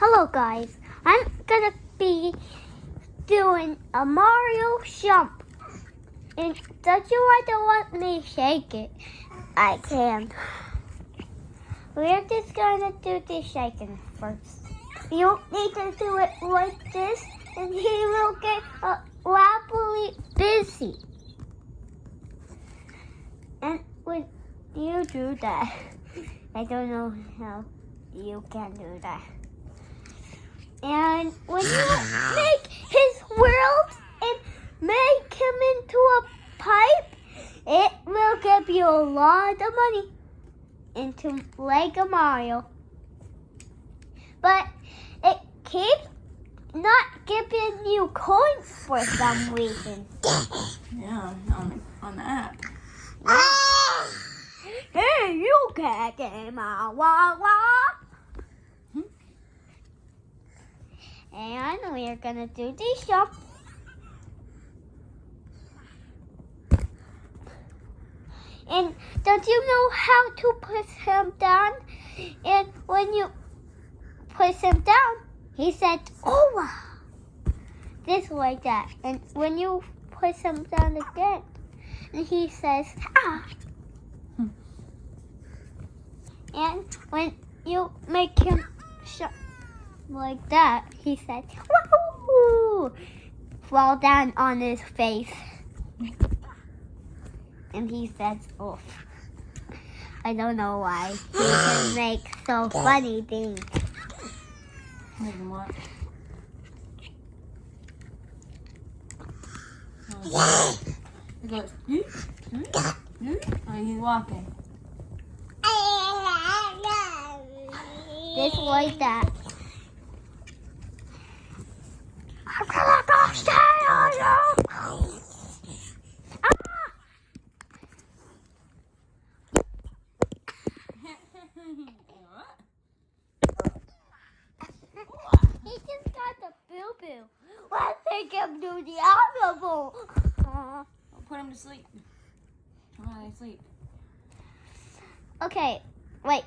Hello guys, I'm gonna be doing a Mario jump. And don't you want me to shake it? I can. We're just gonna do the shaking first. You need to do it like this and he will get rapidly busy. And when you do that, I don't know how you can do that. And when you make his world and make him into a pipe, it will give you a lot of money into Lego Mario. But it keeps not giving you coins for some reason. Yeah, on the app. Hey, you can't get my wah-wah. And we're gonna do the jump. And don't you know how to push him down? And when you push him down, he said, "Oh, just like that." And when you push him down again, and he says, "Ah." And when you make him like that, he said, "Woohoo!" Fall down on his face. And he says, "Oof." I don't know why. He can make so funny things. Make him what? He goes, oh, he's walking. Just like that. I'm gonna go stay on you. He just got the boo-boo. Let's take him to the animal. I'll put him to sleep. While they sleep. Okay, wait.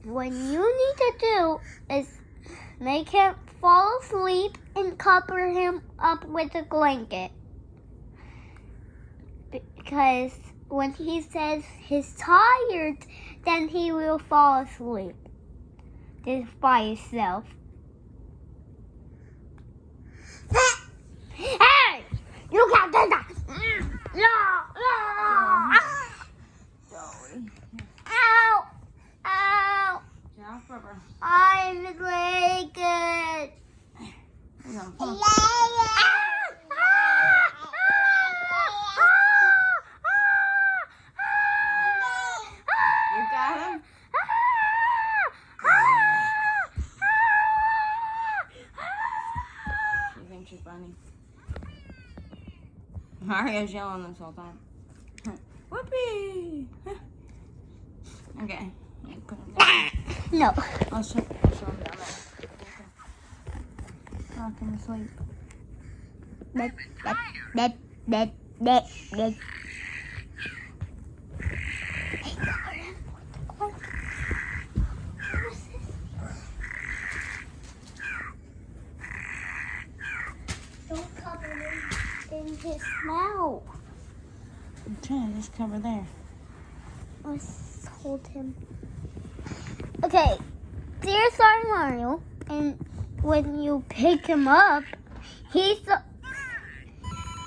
What you need to do is make him fall asleep and cover him up with a blanket. Because when he says he's tired, then he will fall asleep. Just by himself. Hey! You can't do that! No! Joey. Ow! Ow! Yeah, rubber. I'm naked. Hang on, come on. You got him? You think she's funny? Mario's yelling this whole time. Whoopee! Okay. You put him down. No. I'll show him down there. Rock him to sleep. Don't cover him in his mouth. I'm trying to just cover there. Let's hold him. Okay, there's our Mario, and when you pick him up,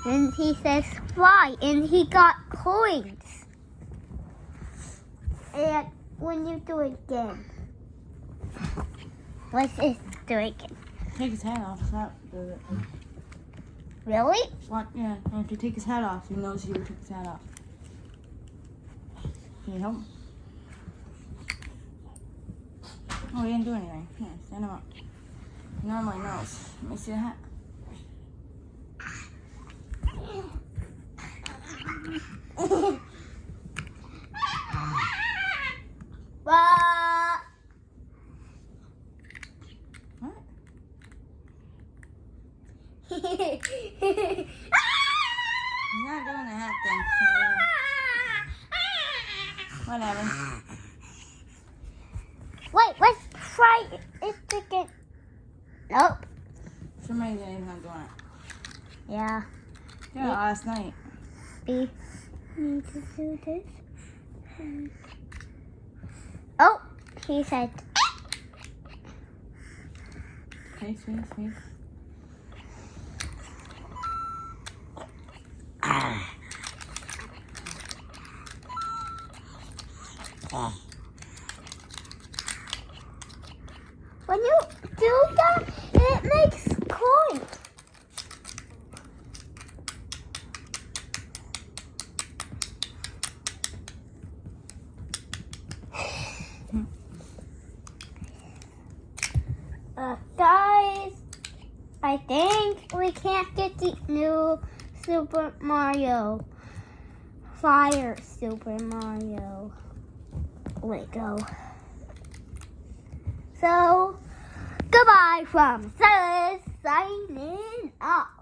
and he says fly, and he got coins. And when you do it again, let's just do it again. Take his hat off. That does it. Really? What? Yeah. And if you take his hat off, he knows you took his hat off. Can you help? Oh, he didn't do anything. Here, stand him up. He normally knows. Let me see the hat. What? What? He's not doing the hat thing. So whatever. Wait, let's try it again. Nope. Somebody didn't even do it. Yeah. Yeah, last night. We need to do this. Oh, he said. Okay, sweet. When you do that, it makes coins. Guys, I think we can't get the new Super Mario. Fire Super Mario Lego. So, goodbye from Silas, signing off.